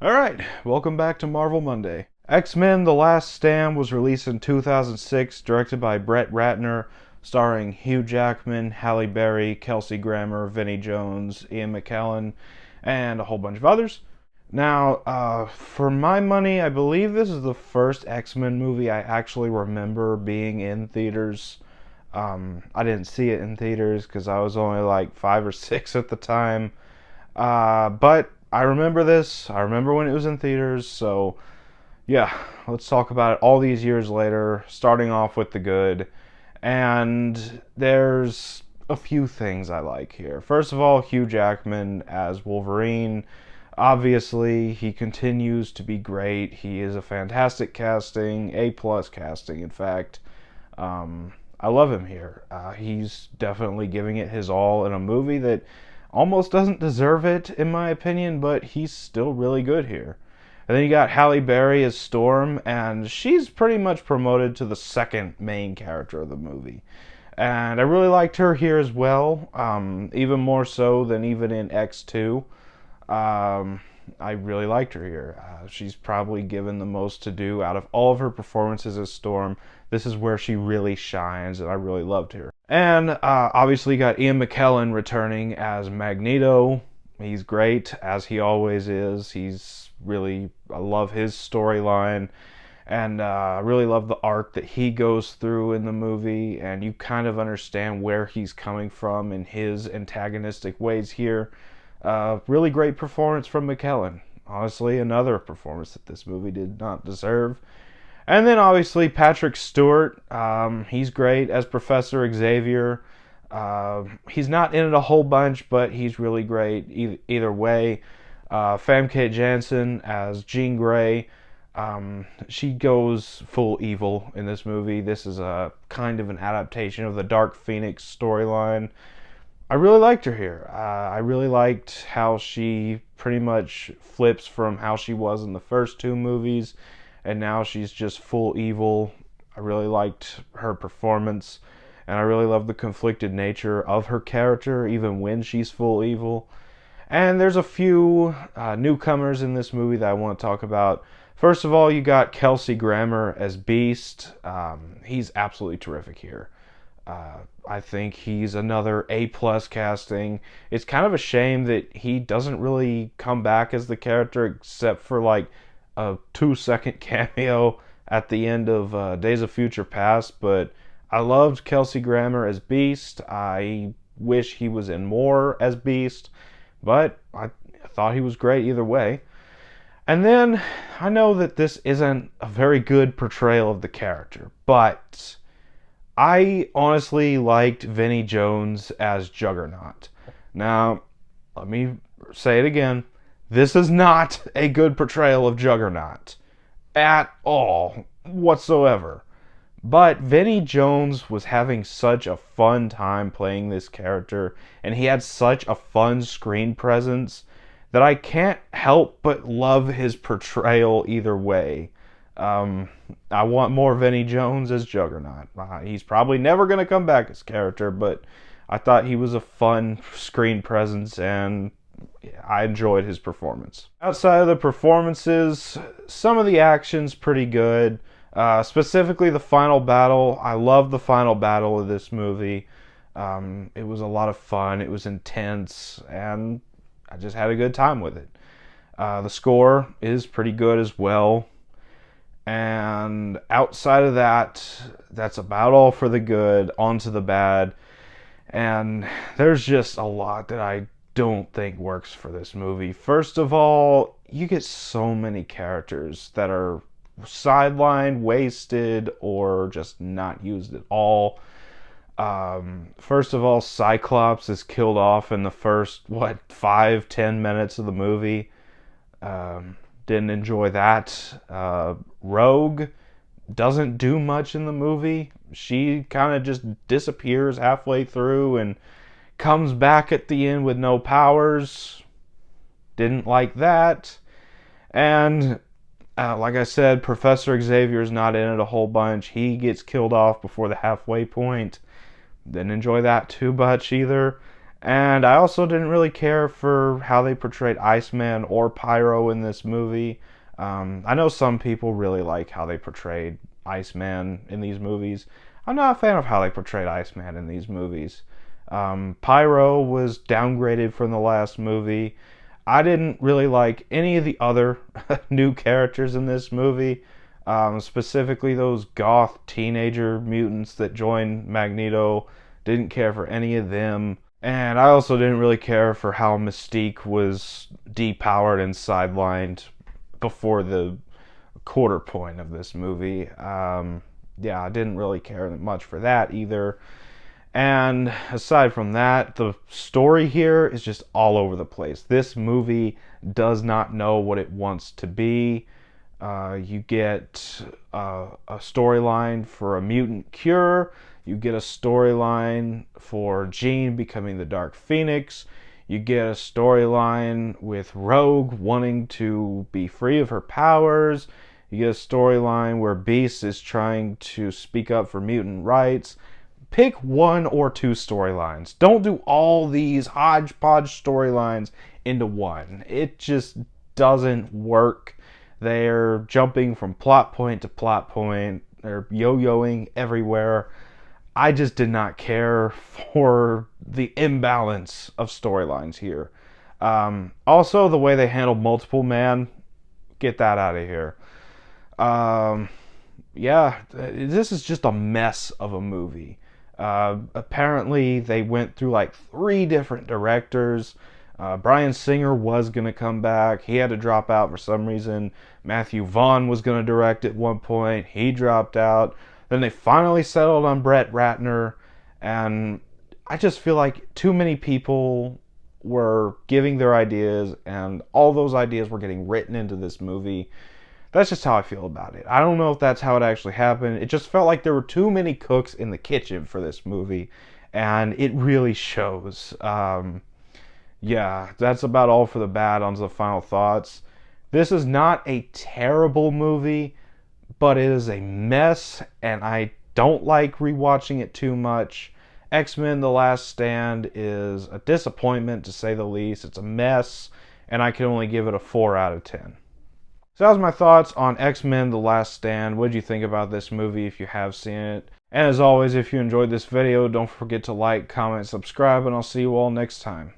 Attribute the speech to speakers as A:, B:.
A: Alright, welcome back to Marvel Monday. X-Men The Last Stand was released in 2006, directed by Brett Ratner, starring Hugh Jackman, Halle Berry, Kelsey Grammer, Vinnie Jones, Ian McKellen, and a whole bunch of others. Now, for my money, I believe this is the first X-Men movie I actually remember being in theaters. I didn't see it in theaters because I was only like 5 or 6 at the time. But I remember this. I remember when it was in theaters. So, yeah, let's talk about it all these years later, starting off with the good. And there's a few things I like here. First of all, Hugh Jackman as Wolverine. Obviously, he continues to be great. He is a fantastic casting, A-plus casting, in fact. I love him here. He's definitely giving it his all in a movie that almost doesn't deserve it, in my opinion, but he's still really good here. And then you got Halle Berry as Storm, and she's pretty much promoted to the second main character of the movie. And I really liked her here as well, even more so than even in X2. I really liked her here. She's probably given the most to do out of all of her performances as Storm. This is where she really shines, and I really loved her. And obviously, you got Ian McKellen returning as Magneto. He's great, as he always is. I love his storyline, and I really love the arc that he goes through in the movie, and you kind of understand where he's coming from in his antagonistic ways here. Really great performance from McKellen. Honestly, another performance that this movie did not deserve. And then obviously Patrick Stewart, he's great as Professor Xavier. He's not in it a whole bunch, but he's really great either way. Famke Janssen as Jean Grey. She goes full evil in this movie. This is a kind of an adaptation of the Dark Phoenix storyline. I really liked her here. I really liked how she pretty much flips from how she was in the first two movies, and now she's just full evil. I really liked her performance, and I really love the conflicted nature of her character, even when she's full evil. And there's a few newcomers in this movie that I want to talk about. First of all, you got Kelsey Grammer as Beast. He's absolutely terrific here. I think he's another A-plus casting. It's kind of a shame that he doesn't really come back as the character except for like a 2-second cameo at the end of Days of Future Past, but I loved Kelsey Grammer as Beast. I wish he was in more as Beast, but I thought he was great either way. And then I know that this isn't a very good portrayal of the character, but I honestly liked Vinnie Jones as Juggernaut. Now, let me say it again. This is not a good portrayal of Juggernaut at all whatsoever. But Vinnie Jones was having such a fun time playing this character, and he had such a fun screen presence that I can't help but love his portrayal either way. I want more Vinnie Jones as Juggernaut. He's probably never going to come back as character, but I thought he was a fun screen presence, and I enjoyed his performance. Outside of the performances, some of the action's pretty good. Specifically, the final battle. I love the final battle of this movie. It was a lot of fun. It was intense, and I just had a good time with it. The score is pretty good as well. And outside of that, that's about all for the good. On to the bad. And there's just a lot that I don't think works for this movie. First of all, you get so many characters that are sidelined, wasted, or just not used at all. First of all, Cyclops is killed off in the first, 5-10 minutes of the movie. Didn't enjoy that. Rogue doesn't do much in the movie. She kind of just disappears halfway through and comes back at the end with no powers. Didn't like that. And like I said, Professor Xavier's not in it a whole bunch. He gets killed off before the halfway point. Didn't enjoy that too much either. And I also didn't really care for how they portrayed Iceman or Pyro in this movie. I know some people really like how they portrayed Iceman in these movies. I'm not a fan of how they portrayed Iceman in these movies. Pyro was downgraded from the last movie. I didn't really like any of the other new characters in this movie, specifically those goth teenager mutants that joined Magneto. Didn't care for any of them. And I also didn't really care for how Mystique was depowered and sidelined before the quarter point of this movie. Yeah, I didn't really care much for that either. And aside from that, the story here is just all over the place. This movie does not know what it wants to be. You get a storyline for a mutant cure. You get a storyline for Jean becoming the Dark Phoenix. You get a storyline with Rogue wanting to be free of her powers. You get a storyline where Beast is trying to speak up for mutant rights. Pick one or two storylines. Don't do all these hodgepodge storylines into one. It just doesn't work. They're jumping from plot point to plot point. They're yo-yoing everywhere. I just did not care for the imbalance of storylines here. Also, the way they handled Multiple Man, get that out of here. Yeah, this is just a mess of a movie. Apparently, they went through like 3 different directors. Bryan Singer was going to come back. He had to drop out for some reason. Matthew Vaughn was going to direct at one point. He dropped out. Then they finally settled on Brett Ratner. And I just feel like too many people were giving their ideas, and all those ideas were getting written into this movie. That's just how I feel about it. I don't know if that's how it actually happened. It just felt like there were too many cooks in the kitchen for this movie, and it really shows. Yeah, that's about all for the bad. On to the final thoughts. This is not a terrible movie, but it is a mess, and I don't like rewatching it too much. X-Men The Last Stand is a disappointment, to say the least. It's a mess, and I can only give it a 4 out of 10. So that was my thoughts on X-Men The Last Stand. What did you think about this movie if you have seen it? And as always, if you enjoyed this video, don't forget to like, comment, subscribe, and I'll see you all next time.